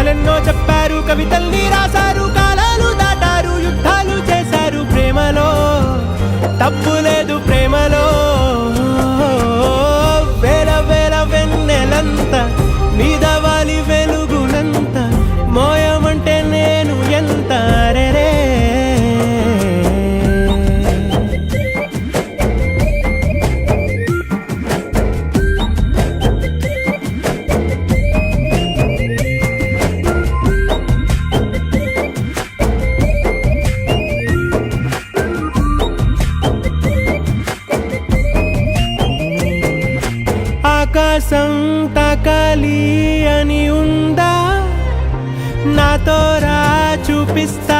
కథలెన్నో చెప్పారు, కవితల్ని రాశారు, కాలాలు దాటారు, యుద్ధాలు చేశారు. ప్రేమలో తప్పు లేదు, ప్రేమలో వేల వేల వెన్నెలంత మీద వాలి వెలుగునంత మోయమంటే నేను ఎంత రే. ఆకాశం తాకాలి అని ఉందా, నాతో రా చూపిస్తా